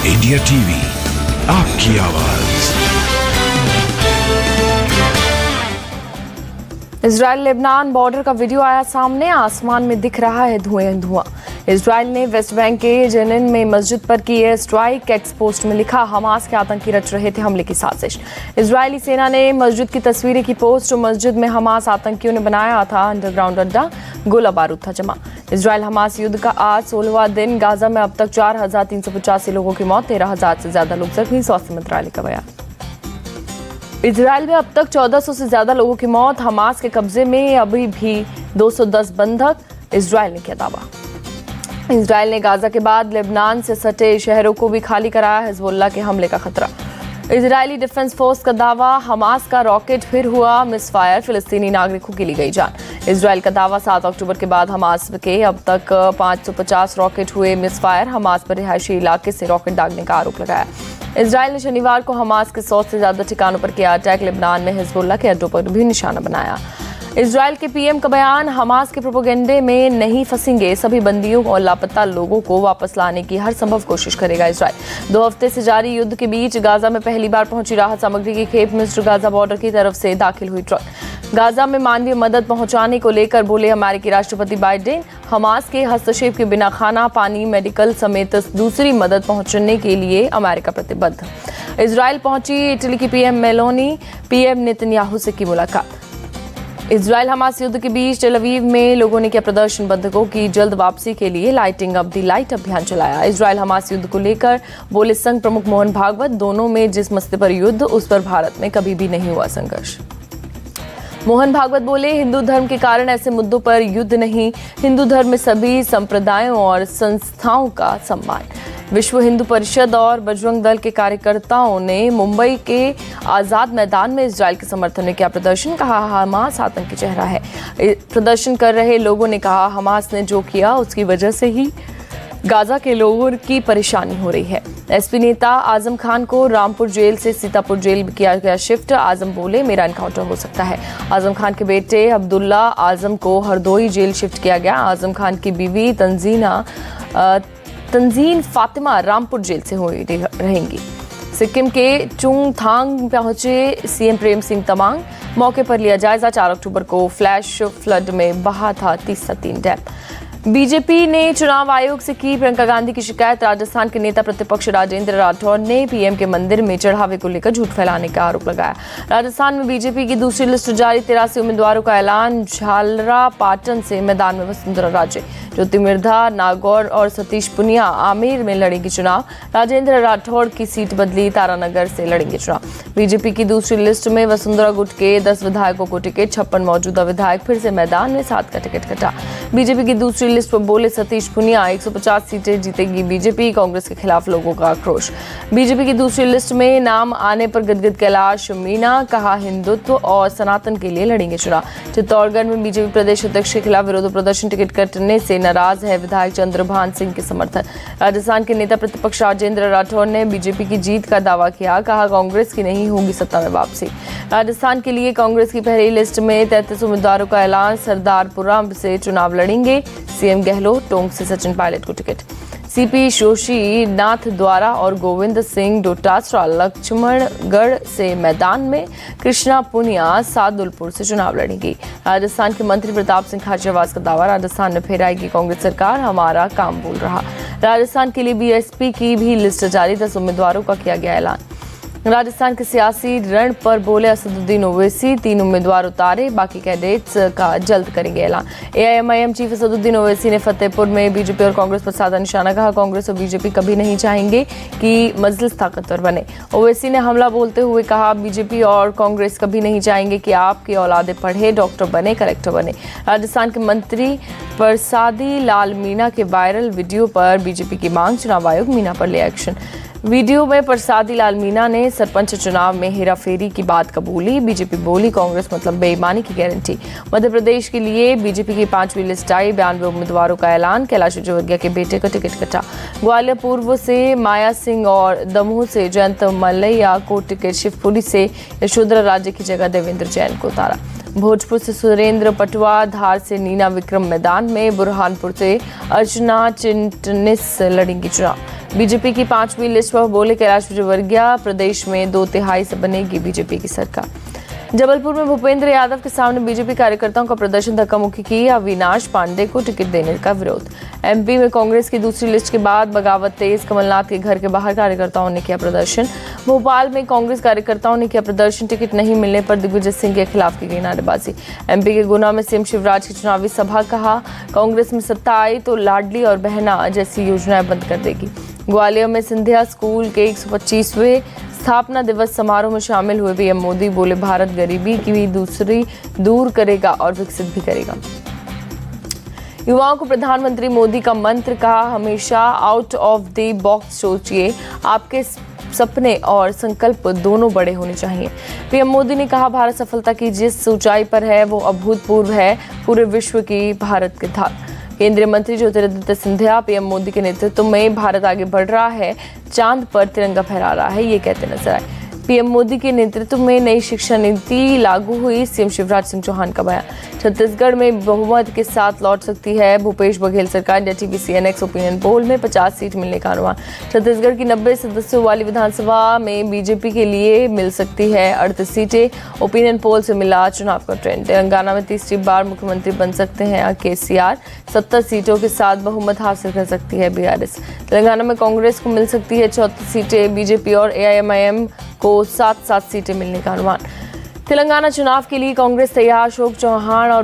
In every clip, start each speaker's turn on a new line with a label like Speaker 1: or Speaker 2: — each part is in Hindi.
Speaker 1: इंडिया टीवी, आपकी आवाज।
Speaker 2: इजराइल लेबनान बॉर्डर का वीडियो आया सामने, आसमान में दिख रहा है धुआं। इजराइल ने वेस्ट बैंक के जेनिन में मस्जिद पर की एयर स्ट्राइक। एक्स पोस्ट में लिखा, हमास के आतंकी रच रहे थे हमले की साजिश। इजरायली सेना ने मस्जिद की तस्वीरें की पोस्ट। मस्जिद में हमास आतंकियों ने बनाया था अंडरग्राउंड अड्डा, गोला बारूद था जमा। इजराइल हमास युद्ध का आज 16वां दिन। गाजा में अब तक 4,385 लोगों की मौत, 13,000 से ज्यादा लोग जख्मी, स्वास्थ्य मंत्रालय का बयान। इजराइल में अब तक 1400 से ज्यादा लोगों की मौत। हमास के कब्जे में अभी भी 210 बंधक, इजराइल ने किया दावा। इजराइल ने गाजा के बाद लेबनान से सटे शहरों को भी खाली कराया, हिजबुल्लाह के हमले का खतरा। इजरायली डिफेंस फोर्स का दावा, हमास का रॉकेट फिर हुआ मिसफायर, फिलिस्तीनी नागरिकों की ली गई जान। इजराइल का दावा, 7 अक्टूबर के बाद हमास के अब तक 550 रॉकेट हुए मिसफायर। हमास पर रिहायशी इलाके से रॉकेट दागने का आरोप लगाया। इजराइल ने शनिवार को हमास के 100 से ज्यादा ठिकानों पर किया अटैक। लेबनान में हिजबुल्लाह के अड्डों पर भी निशाना बनाया। इजराइल के पीएम का बयान, हमास के प्रोपेगेंडे में नहीं फंसेंगे, सभी बंदियों और लापता लोगों को वापस लाने की हर संभव कोशिश करेगा इजराइल। 2 हफ्ते से जारी युद्ध के बीच गाजा में पहली बार पहुंची राहत सामग्री की खेप मिस्र गाजा बॉर्डर की तरफ से दाखिल हुई ट्रक। गाजा में मानवीय मदद पहुंचाने को लेकर बोले अमेरिकी राष्ट्रपति बाइडेन, हमास के हस्तक्षेप के बिना खाना, पानी, मेडिकल समेत दूसरी मदद पहुंचाने के लिए अमेरिका प्रतिबद्ध। इजराइल पहुंची इटली की पीएम मेलोनी, पीएम नेतन्याहू से की मुलाकात। इजराइल हमास युद्ध के बीच टेल अवीव में लोगों ने किया प्रदर्शन। बंधकों की जल्द वापसी के लिए लाइटिंग अप दी लाइट अभियान चलाया। इजराइल हमास युद्ध को लेकर बोले संघ प्रमुख मोहन भागवत, दोनों में जिस मसले पर युद्ध, उस पर भारत में कभी भी नहीं हुआ संघर्ष। मोहन भागवत बोले, हिंदू धर्म के कारण ऐसे मुद्दों पर युद्ध नहीं, हिंदू धर्म में सभी संप्रदायों और संस्थाओं का सम्मान। विश्व हिंदू परिषद और बजरंग दल के कार्यकर्ताओं ने मुंबई के आजाद मैदान में इजराइल के समर्थन में किया प्रदर्शन। कहा, हमास आतंकी चेहरा है। प्रदर्शन कर रहे लोगों ने कहा, हमास ने जो किया उसकी वजह से ही गाजा के लोगों की परेशानी हो रही है। एसपी नेता आजम खान को रामपुर जेल से सीतापुर जेल किया गया शिफ्ट। आजम बोले, मेरा एनकाउंटर हो सकता है। आजम खान के बेटे अब्दुल्ला आजम को हरदोई जेल शिफ्ट किया गया। आजम खान की बीवी तंजीन फातिमा रामपुर जेल से हुई रहेंगी। सिक्किम के चुंगथांग पहुंचे सीएम प्रेम सिंह तमांग, मौके पर लिया जायजा। 4 अक्टूबर को फ्लैश फ्लड में बहा था 30-3 डैम। बीजेपी ने चुनाव आयोग से की प्रियंका गांधी की शिकायत। राजस्थान के नेता प्रतिपक्ष राजेंद्र राठौर ने पीएम के मंदिर में चढ़ावे को लेकर झूठ फैलाने का आरोप लगाया। राजस्थान में बीजेपी की दूसरी लिस्ट जारी, 83 उम्मीदवारों का ऐलान। झालरा पाटन से मैदान में वसुंधरा राजे, ज्योति मिर्धा नागौर और सतीश पुनिया आमेर में लड़ेंगे चुनाव। राजेंद्र राठौड़ की सीट बदली, तारानगर से लड़ेंगे चुनाव। बीजेपी की दूसरी लिस्ट में वसुंधरा गुट के 10 विधायकों को टिकट, 56 मौजूदा विधायक फिर से मैदान में, 7 का टिकट कटा। बीजेपी की दूसरी लिस्ट पर बोले सतीश पुनिया, 150 सीटें जीतेगी बीजेपी, कांग्रेस के खिलाफ लोगों का आक्रोश। बीजेपी की दूसरी लिस्ट में नाम आने पर गदगद कैलाश मीणा, कहा हिंदुत्व और सनातन के लिए लड़ेंगे चुनाव। चित्तौड़गढ़ में बीजेपी प्रदेश अध्यक्ष के खिलाफ विरोध प्रदर्शन, टिकट कटने से नाराज है विधायक चंद्रभान सिंह के समर्थन। राजस्थान के नेता प्रतिपक्ष राजेंद्र राठौर ने बीजेपी की जीत का दावा किया, कहा कांग्रेस की नहीं होगी सत्ता में वापसी। राजस्थान के लिए कांग्रेस की पहली लिस्ट में 33 उम्मीदवारों का ऐलान। सरदारपुरा से चुनाव लड़ेंगे सीएम गहलोत, टोंक से सचिन पायलट को टिकट। सीपी जोशी नाथ द्वारा और गोविंद सिंह डोटासरा लक्ष्मणगढ़ से मैदान में। कृष्णा पुनिया सादुलपुर से चुनाव लड़ेंगी। राजस्थान के मंत्री प्रताप सिंह खाचरियावास का दावा, राजस्थान में फिर आएगी कांग्रेस सरकार, हमारा काम बोल रहा। राजस्थान के लिए बीएसपी की भी लिस्ट जारी, 10 उम्मीदवारों का किया गया ऐलान। राजस्थान के सियासी रण पर बोले असदुद्दीन ओवैसी, 3 उम्मीदवार उतारे, बाकी कैंडिडेट्स का जल्द करेंगे ऐलान। एआईएमआईएम चीफ असदुद्दीन ओवैसी ने फतेहपुर में बीजेपी और कांग्रेस पर साधा निशाना, कहा कांग्रेस और बीजेपी कभी नहीं चाहेंगे कि मजलिस ताकतवर बने। ओवैसी ने हमला बोलते हुए कहा, बीजेपी और कांग्रेस कभी नहीं चाहेंगे कि आपकी औलादे पढ़े, डॉक्टर बने, कलेक्टर बने। राजस्थान के मंत्री परसादी लाल मीणा के वायरल वीडियो पर बीजेपी की मांग, चुनाव आयोग मीणा पर ले एक्शन। वीडियो में प्रसादी लाल मीणा ने सरपंच चुनाव में हेराफेरी की बात कबूली। बीजेपी बोली, कांग्रेस मतलब बेईमानी की गारंटी। मध्य प्रदेश के लिए बीजेपी की 5वीं लिस्ट आई, 92 उम्मीदवारों का ऐलान। कैलाश विजयवर्गीय के बेटे को टिकट कटा। ग्वालियर पूर्व से माया सिंह और दमोह से जयंत मलैया को टिकट, शिवपुरी से यशोधरा राजे की जगह देवेंद्र जैन को उतारा। भोजपुर से सुरेंद्र पटवा, धार से नीना विक्रम मैदान में, बुरहानपुर से अर्चना चिंटनिस लड़ेंगी चुनाव। बीजेपी की 5वीं लिस्ट पर बोले कैलाश विजयवर्गीय, प्रदेश में 2/3 से बनेगी बीजेपी की सरकार। जबलपुर में भूपेंद्र यादव के सामने बीजेपी कार्यकर्ताओं का प्रदर्शन, धक्का मुक्की की, अविनाश पांडे को टिकट देने का विरोध। एमपी में कांग्रेस की दूसरी लिस्ट के बाद बगावत तेज, कमलनाथ के घर के बाहर कार्यकर्ताओं ने किया प्रदर्शन। भोपाल में कांग्रेस कार्यकर्ताओं ने किया प्रदर्शन, टिकट नहीं मिलने पर दिग्विजय सिंह के खिलाफ की गई नारेबाजी। एमपी के गुना में सीएम शिवराज की चुनावी सभा, कहा कांग्रेस में सत्ता आई तो लाडली और बहना जैसी योजनाएं बंद कर देगी। ग्वालियर में सिंधिया स्कूल के 125वें स्थापना दिवस समारोह में शामिल हुए पीएम मोदी, बोले भारत गरीबी की भी दूर करेगा और विकसित भी करेगा। युवाओं को प्रधानमंत्री मोदी का मंत्र, कहा हमेशा आउट ऑफ द बॉक्स सोचिए, आपके सपने और संकल्प दोनों बड़े होने चाहिए। पीएम मोदी ने कहा भारत सफलता की जिस ऊंचाई पर है वो अभूतपूर्व है, पूरे विश्व की भारत की धाक। केंद्रीय मंत्री ज्योतिरादित्य सिंधिया, पीएम मोदी के नेतृत्व में भारत आगे बढ़ रहा है, चांद पर तिरंगा फहरा रहा है, ये कहते नजर आए। पीएम मोदी के नेतृत्व में नई शिक्षा नीति लागू हुई, सीएम शिवराज सिंह चौहान का बयान। छत्तीसगढ़ में बहुमत के साथ लौट सकती है भूपेश बघेल सरकार, टीवीसीएनएक्स ओपिनियन पोल में 50 सीट मिलने का अनुमान। छत्तीसगढ़ की 90 सदस्यों वाली विधानसभा में बीजेपी के लिए मिल सकती है 38 सीटें, ओपिनियन पोल से मिला चुनाव का ट्रेंड। तेलंगाना में तीसरी बार मुख्यमंत्री बन सकते हैं केसीआर, 70 सीटों के साथ बहुमत हासिल कर सकती है बीआरएस। तेलंगाना में कांग्रेस को मिल सकती है 34 सीटें, बीजेपी और एआईएमआईएम को 7-7 सीटें मिलने का अनुमान। तेलंगाना चुनाव के लिए कांग्रेस तैयार, अशोक चौहान और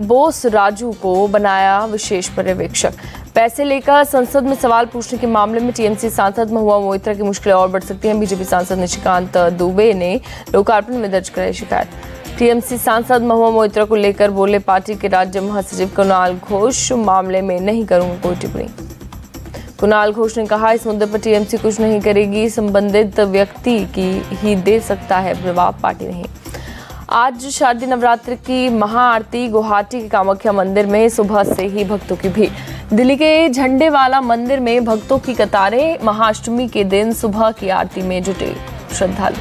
Speaker 2: बोस राजू को बनाया विशेष पर्यवेक्षक। पैसे लेकर संसद में सवाल पूछने के मामले में टीएमसी सांसद महुआ मोइत्रा की मुश्किलें और बढ़ सकती हैं। बीजेपी सांसद निशिकांत दुबे ने लोकार्पण में दर्ज कराई शिकायत। टीएमसी सांसद महुआ मोइत्रा को लेकर बोले पार्टी के राज्य महासचिव कुणाल घोष, मामले में नहीं करूंगा कोई टिप्पणी। कुणाल घोष ने कहा इस मुद्दे पर टीएमसी कुछ नहीं करेगी, संबंधित व्यक्ति की ही दे सकता है जवाब, पार्टी नहीं। आज शारदीय नवरात्र की महाआरती, गुवाहाटी के कामाख्या मंदिर में सुबह से ही भक्तों की भीड़। दिल्ली के झंडेवाला मंदिर में भक्तों की कतारें, महाअष्टमी के दिन सुबह की आरती में जुटे श्रद्धालु।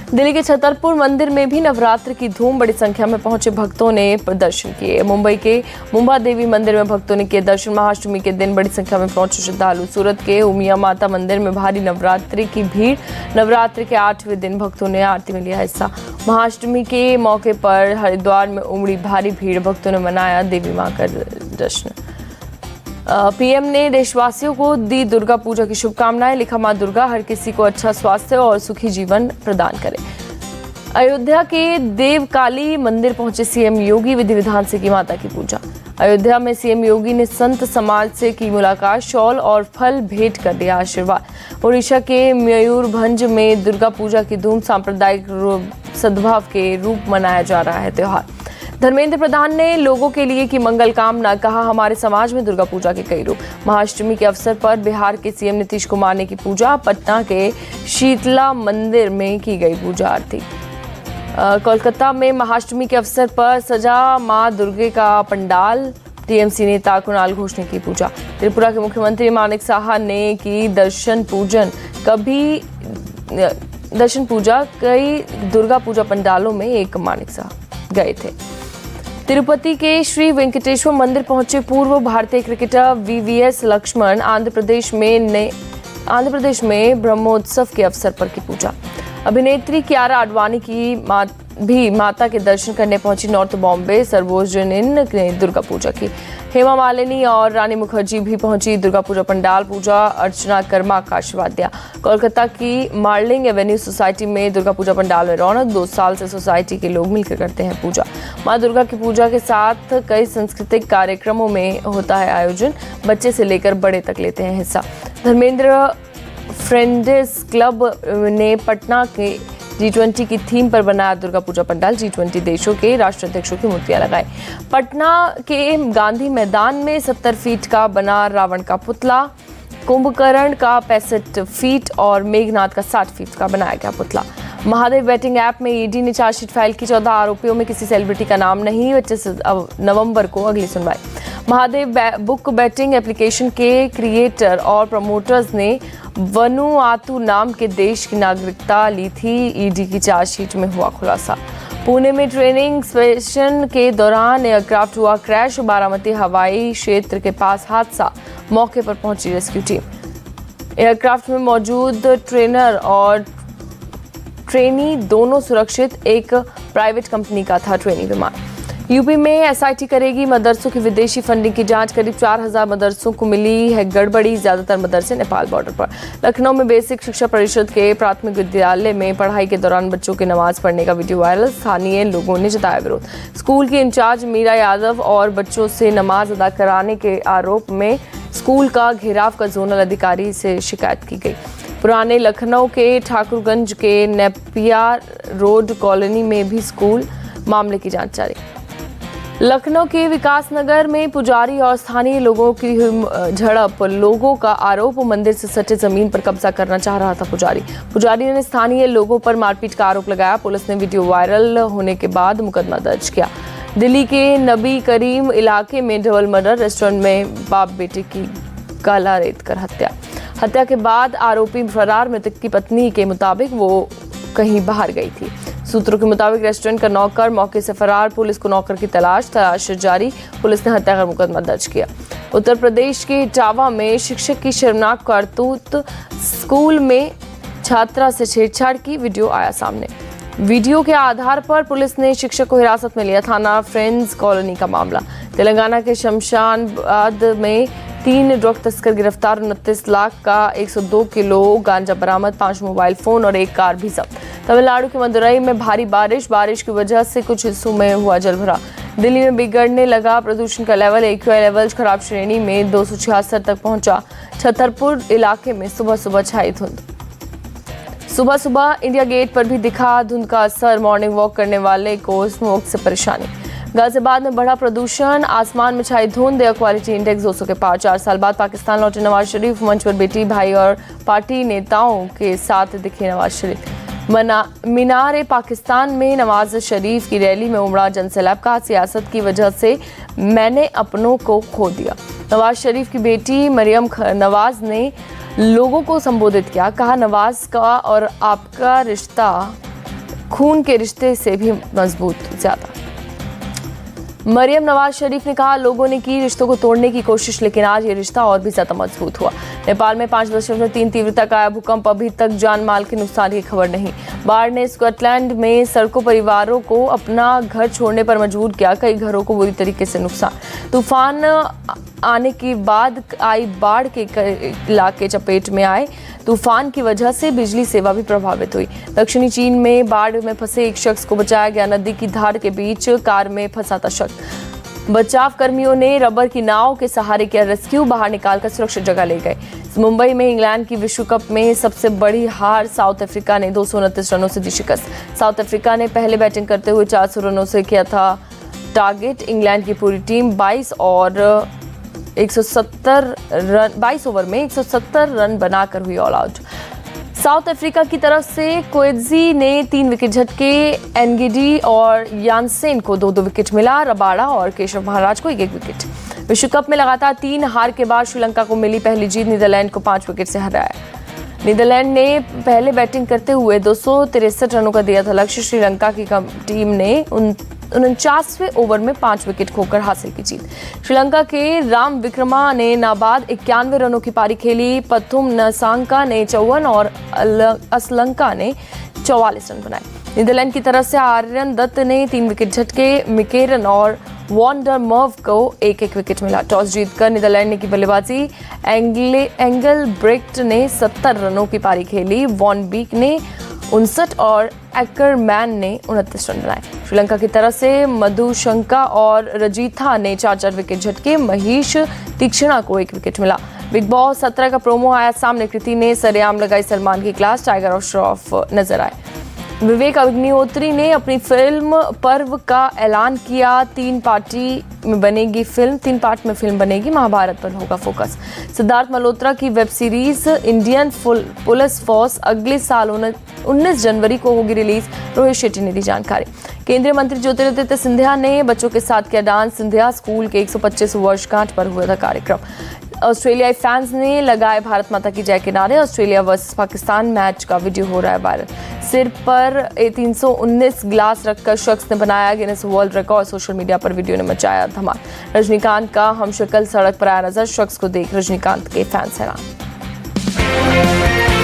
Speaker 2: दिल्ली के छतरपुर मंदिर में भी नवरात्र की धूम, बड़ी संख्या में पहुंचे भक्तों ने दर्शन किए। मुंबई के मुंबा देवी मंदिर में भक्तों ने किए दर्शन, महाअष्टमी के दिन बड़ी संख्या में पहुंचे श्रद्धालु। सूरत के उमिया माता मंदिर में भारी नवरात्रि की भीड़, नवरात्रि के 8वें दिन भक्तों ने आरती में लिया हिस्सा। महाअष्टमी के मौके पर हरिद्वार में उमड़ी भारी भीड़, भक्तों ने मनाया देवी मां का जश्न। पीएम ने देशवासियों को दी दुर्गा पूजा की शुभकामनाएं, लिखा मां दुर्गा हर किसी को अच्छा स्वास्थ्य और सुखी जीवन प्रदान करे। अयोध्या के देवकाली मंदिर पहुंचे सीएम योगी, विधि विधान से की माता की पूजा। अयोध्या में सीएम योगी ने संत समाज से की मुलाकात, शॉल और फल भेंट कर दिया आशीर्वाद। ओडिशा के मयूरभंज में दुर्गा पूजा की धूम, सांप्रदायिक सद्भाव के रूप मनाया जा रहा है त्योहार। धर्मेंद्र प्रधान ने लोगों के लिए की मंगल कामना, कहा हमारे समाज में दुर्गा पूजा के कई रूप। महाअष्टमी के अवसर पर बिहार के सीएम नीतीश कुमार ने की पूजा, पटना के शीतला मंदिर में की गई पूजा आरती। कोलकाता में महाअष्टमी के अवसर पर सजा मां दुर्गे का पंडाल, टीएमसी नेता कुणाल घोष ने की पूजा। त्रिपुरा के मुख्यमंत्री मानिक साहा ने की दर्शन पूजा, कई दुर्गा पूजा पंडालों में एक मानिक साहा गए थे। तिरुपति के श्री वेंकटेश्वर मंदिर पहुंचे पूर्व भारतीय क्रिकेटर वीवीएस लक्ष्मण, आंध्र प्रदेश में ब्रह्मोत्सव के अवसर पर की पूजा। अभिनेत्री कियारा आडवाणी की भी माता के दर्शन करने पहुंची नॉर्थ बॉम्बे, सर्वजनिन ने दुर्गा पूजा की। हेमा मालिनी और रानी मुखर्जी भी पहुंची दुर्गा पूजा पंडाल, पूजा अर्चना कर्मा का आशीर्वाद दिया। कोलकाता की मार्लिंग एवेन्यू सोसाइटी में दुर्गा पूजा पंडाल में रौनक, 2 साल से सोसाइटी के लोग मिलकर करते हैं पूजा। मां दुर्गा की पूजा के साथ कई सांस्कृतिक कार्यक्रमों में होता है आयोजन, बच्चे से लेकर बड़े तक लेते हैं हिस्सा। धर्मेंद्र फ्रेंड्स क्लब ने पटना के G20 की थीम पर बनाया दुर्गा पूजा पंडाल, G20 देशों के राष्ट्राध्यक्षों की मूर्तियां लगाई। पटना के गांधी मैदान में 70 फीट का बना रावण का पुतला, कुंभकर्ण का 65 फीट और मेघनाथ का 60 फीट का बनाया गया पुतला। महादेव बैटिंग ऐप में ईडी ने चार्जशीट फाइल की, 14 आरोपियों में किसी सेलिब्रिटी का नाम नहीं, 25 नवंबर को अगली सुनवाई। महादेव बुक बैटिंग एप्लीकेशन के क्रिएटर और प्रमोटर्स ने वनुआतु नाम के देश की नागरिकता ली थी, ईडी की चार्जशीट में हुआ खुलासा। पुणे में ट्रेनिंग सेशन के दौरान एयरक्राफ्ट हुआ क्रैश। बारामती हवाई क्षेत्र के पास हादसा, मौके पर पहुंची रेस्क्यू टीम। एयरक्राफ्ट में मौजूद ट्रेनर और ट्रेनी दोनों सुरक्षित। एक प्राइवेट कंपनी का था ट्रेनी विमान। यूपी में एसआईटी करेगी मदरसों की विदेशी फंडिंग की जांच। करीब 4000 मदरसों को मिली है गड़बड़ी, ज्यादातर मदरसे नेपाल बॉर्डर पर। लखनऊ में बेसिक शिक्षा परिषद के प्राथमिक विद्यालय में पढ़ाई के दौरान बच्चों की नमाज पढ़ने का वीडियो वायरल। स्थानीय लोगों ने जताया विरोध। स्कूल की इंचार्ज मीरा यादव और बच्चों से नमाज अदा कराने के आरोप में स्कूल का घेराव का जोनल अधिकारी से शिकायत की गई। पुराने लखनऊ के ठाकुरगंज के नेपिया रोड कॉलोनी में भी स्कूल मामले की जांच जारी। लखनऊ के विकास नगर में पुजारी और स्थानीय लोगों की झड़प। लोगों का आरोप, मंदिर से सटे जमीन पर कब्जा करना चाह रहा था पुजारी ने स्थानीय लोगों पर मारपीट का आरोप लगाया। पुलिस ने वीडियो वायरल होने के बाद मुकदमा दर्ज किया। दिल्ली के नबी करीम इलाके में डबल मर्डर। रेस्टोरेंट में बाप बेटे की गला रेत कर हत्या के बाद आरोपी फरार। मृतक की पत्नी के मुताबिक वो कहीं बाहर गई थी। सूत्रों के मुताबिक रेस्टोरेंट का नौकर मौके से फरार। पुलिस को नौकर की तलाश जारी। पुलिस ने हत्या का मुकदमा दर्ज किया। उत्तर प्रदेश के इटावा में शिक्षक की शर्मनाक करतूत। स्कूल में छात्रा से छेड़छाड़ की वीडियो आया सामने। वीडियो के आधार पर पुलिस ने शिक्षक को हिरासत में लिया। थाना फ्रेंड्स कॉलोनी का मामला। तेलंगाना के शमशाबाद में 3 ड्रग तस्कर गिरफ्तार। 29 लाख का 102 किलो गांजा बरामद। 5 मोबाइल फोन और 1 कार भी जब्त। तमिलनाडु के मदुरई में भारी बारिश की वजह से कुछ हिस्सों में हुआ जलभराव। दिल्ली में बिगड़ने लगा प्रदूषण का लेवल। AQI लेवल खराब श्रेणी में 266 तक पहुंचा। छतरपुर इलाके में सुबह छाई धुंध। सुबह इंडिया गेट पर भी दिखा धुंध का असर। मॉर्निंग वॉक करने वाले को स्मोक से परेशानी। गाजियाबाद में बढ़ा प्रदूषण। आसमान में छाई धुंध। एयर क्वालिटी इंडेक्स 200 के पार। 4 साल बाद पाकिस्तान लौटे नवाज शरीफ। मंच पर बेटी, भाई और पार्टी नेताओं के साथ दिखे नवाज शरीफ। मीनार पाकिस्तान में नवाज शरीफ की रैली में उमड़ा जनसैलाब। कहा, सियासत की वजह से मैंने अपनों को खो दिया। नवाज शरीफ की बेटी मरियम नवाज ने लोगों को संबोधित किया। कहा, नवाज का और आपका रिश्ता खून के रिश्ते से भी मजबूत ज्यादा। मरियम नवाज शरीफ ने कहा, लोगों ने की रिश्तों को तोड़ने की कोशिश, लेकिन आज ये रिश्ता और भी ज्यादा मजबूत हुआ। नेपाल में 5.3 तीव्रता का आया भूकंप। अभी तक जान माल के नुकसान की खबर नहीं। बाढ़ ने स्कॉटलैंड में सड़कों परिवारों को अपना घर छोड़ने पर मजबूर किया। कई घरों को बुरी तरीके से नुकसान। तूफान आने के बाद आई बाढ़ के इलाके चपेट में आए। तूफान की वजह से बिजली सेवा भी प्रभावित हुई। दक्षिणी चीन में बाढ़ में फंसे एक शख्स को बचाया गया। नदी की धार के बीच कार में फंसा था शख्स। बचाव कर्मियों ने रबर की नाव के सहारे किया रेस्क्यू। बाहर निकालकर सुरक्षित जगह ले गए। मुंबई में इंग्लैंड की विश्व कप में सबसे बड़ी हार। साउथ अफ्रीका ने 229 रनों से दी शिकस्त। साउथ अफ्रीका ने पहले बैटिंग करते हुए 400 रनों से किया था टारगेट। इंग्लैंड की पूरी टीम 22 ओवर में 170 रन बनाकर हुई ऑल आउट। साउथ अफ्रीका की तरफ से कोएत्जी ने 3 विकेट झटके। एनगिडी और यानसेन को 2-2 विकेट मिला। रबाड़ा और केशव महाराज को 1-1 विकेट। विश्व कप में लगातार 3 हार के बाद श्रीलंका को मिली पहली जीत। नीदरलैंड को 5 विकेट से हराया। नीदरलैंड ने पहले बैटिंग करते हुए 263 रनों का दिया था लक्ष्य। श्रीलंका की टीम ने 49वें ओवर में 5 विकेट खोकर हासिल की जीत। श्रीलंका के राम विक्रमा ने नाबाद 91 रनों की पारी खेली। पथुम नसांका ने 54 और असलंका ने 44 रन बनाए। नीदरलैंड की तरफ से आर्यन दत्त ने 3 विकेट झटके। मिकेरन और वॉन्डर मर्व को 1-1 विकेट मिला। टॉस जीतकर नीदरलैंड ने की बल्लेबाजी। एंगल ब्रेक्ट ने 70 रनों की पारी खेली। वॉन बीक ने 59 और एक्करमैन ने 29 रन बनाए। श्रीलंका की तरफ से मधुशंका और रजीथा ने 4-4 विकेट झटके। महेश तीक्ष्णा को 1 विकेट मिला। बिग बॉस 17 का प्रोमो आया सामने। कृति ने सरेआम लगाई सलमान की क्लास। टाइगर और श्रॉफ नजर आए। विवेक अग्निहोत्री ने अपनी फिल्म पर्व का ऐलान किया। 3 पार्ट में फिल्म बनेगी। महाभारत पर होगा फोकस। सिद्धार्थ मल्होत्रा की web series Indian police force अगले साल 19 जनवरी को होगी रिलीज। रोहित शेट्टी ने दी जानकारी। केंद्रीय मंत्री ज्योतिरादित्य सिंधिया ने बच्चों के साथ किया डांस। सिंधिया स्कूल के 125 वर्षगांठ पर हुआ था कार्यक्रम। ऑस्ट्रेलियाई फैंस ने लगाए भारत माता की जय के नारे। ऑस्ट्रेलिया वर्सेस पाकिस्तान मैच का वीडियो हो रहा है वायरल। सिर पर 319 ग्लास रखकर शख्स ने बनाया Guinness world record. Social media पर वीडियो ने मचाया धमाल। रजनीकांत का हमशक्ल सड़क पर आया नजर। शख्स को देख रजनीकांत के फैंस हैरान।